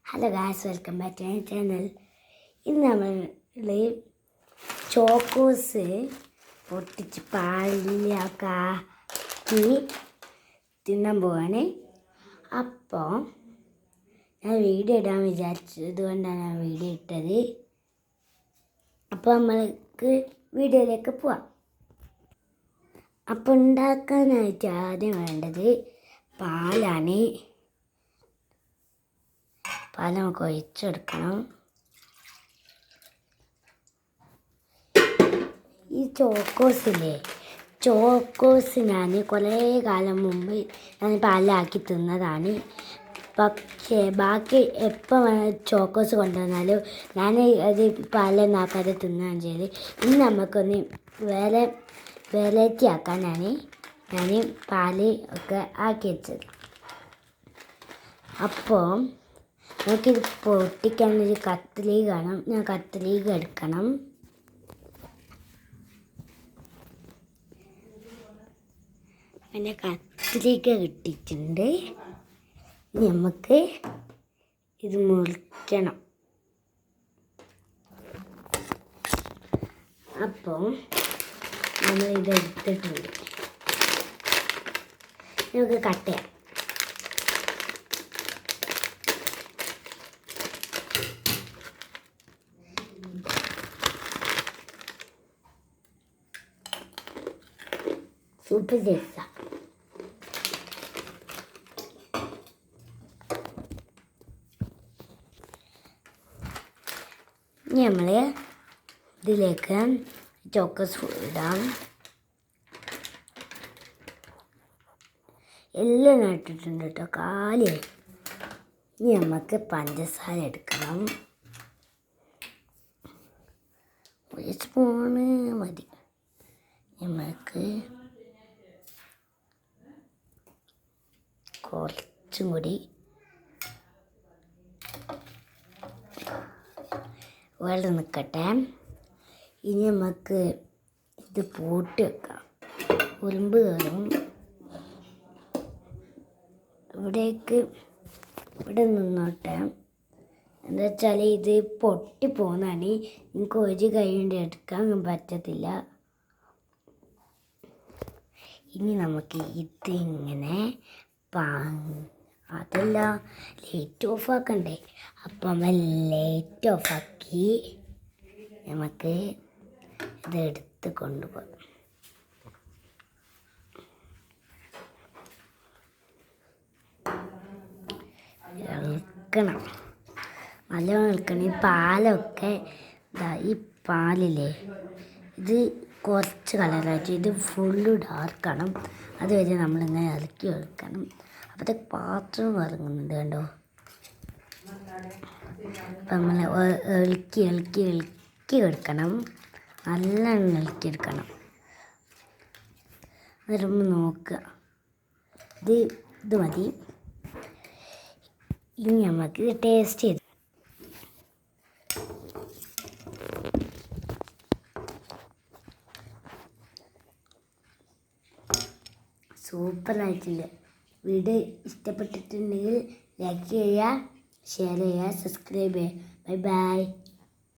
Hello guys, welcome back to my channel. ഇന്ന് നമ്മൾ Chocos പൊട്ടിച്ച് പാലിലാക്കി തിന്നാൻ പോവാണ്. അപ്പോൾ ഞാൻ വീഡിയോ ഇടാൻ വിചാരിച്ചതുകൊണ്ടാണ് ഞാൻ വീഡിയോ ഇട്ടത്. അപ്പോൾ നമ്മൾക്ക് വീഡിയോയിലേക്ക് പോവാം. അപ്പോൾ ഉണ്ടാക്കാനായിട്ട് ആദ്യം വേണ്ടത് പാലാണ്. പാൽ നമുക്ക് ഒഴിച്ചെടുക്കണം. ഈ ചോക്കോസ് ഞാൻ കുറേ കാലം മുമ്പ് ഞാൻ പാലിലാക്കി തിന്നതാണ്. പക്ഷേ ബാക്കി എപ്പോൾ ചോക്കോസ് കൊണ്ടുവന്നാലും ഞാൻ അത് പാലൊന്നാക്കാതെ തിന്നുകയാണ് ചെയ്ത്. ഇന്ന് നമുക്കൊന്ന് വെറൈറ്റി ആക്കാനാണ് ഞാൻ പാല് ഒക്കെ ആക്കി വെച്ചത്. അപ്പോൾ നമുക്കിത് പൊട്ടിക്കാനൊരു കത്രിക കാണാം. ഞാൻ കത്രിക എടുക്കണം. പിന്നെ കത്രിക കിട്ടിയിട്ടുണ്ട്. നമുക്ക് ഇത് മുറിക്കണം. അപ്പോൾ നമ്മളിത് എടുത്തിട്ടുണ്ട്. നമുക്ക് കട്ട് ചെയ്യാം. സൂപ്പർ ടേസ്റ്റാ. ഇനി നമ്മൾ ഇതിലേക്ക് ചോക്കോസ് ഇടാം. എല്ലാം ഇട്ടിട്ടുണ്ട് കേട്ടോ, കാലിയായി. ഇനി നമുക്ക് പഞ്ചസാര എടുക്കണം. ഒരു സ്പൂണ് മതി. നമുക്ക് കുറച്ചും കൂടി വെള്ളം നിൽക്കട്ടെ. ഇനി നമുക്ക് ഇത് പൂട്ടി വെക്കാം. ഉറുമ്പ് കയറും. ഇവിടെ നിന്നോട്ടെ. എന്താ വെച്ചാൽ ഇത് പൊട്ടിപ്പോന്നാണ്. എനിക്ക് ഒരു കൈ കൊണ്ട് എടുക്കാൻ പറ്റത്തില്ല. ഇനി നമുക്ക് ഇതിങ്ങനെ അതല്ല, ലൈറ്റ് ഓഫ് ആക്കണ്ടേ. അപ്പം ലൈറ്റ് ഓഫാക്കി നമുക്ക് ഇതെടുത്ത് കൊണ്ടുപോകാം. ഇളക്കണം, നല്ല ഇളക്കണം. ഈ പാലൊക്കെ ഈ പാലില്ലേ, ഇത് കുറച്ച് കളറായിട്ട് ഇത് ഫുള്ള് ഡാർക്കണം. അതുവരെ നമ്മളിങ്ങനെ ഇളക്കി വെക്കണം. അപ്പോഴത്തേക്ക് പാത്രം ഇറങ്ങുന്നുണ്ട് കണ്ടോ. അപ്പം നമ്മൾ ഇളക്കി എടുക്കണം. നല്ലോണം ഇളക്കിയെടുക്കണം. എന്നിട്ട് നോക്കുക. ഇത് മതി. ഇനി നമുക്ക് ടേസ്റ്റ് ചെയ്ത് സൂപ്പറായിട്ടില്ല. വീഡിയോ ഇഷ്ടപ്പെട്ടിട്ടുണ്ടെങ്കിൽ ലൈക്ക് ചെയ്യുക, ഷെയർ ചെയ്യുക, സബ്സ്ക്രൈബ് ചെയ്യുക. Bye bye.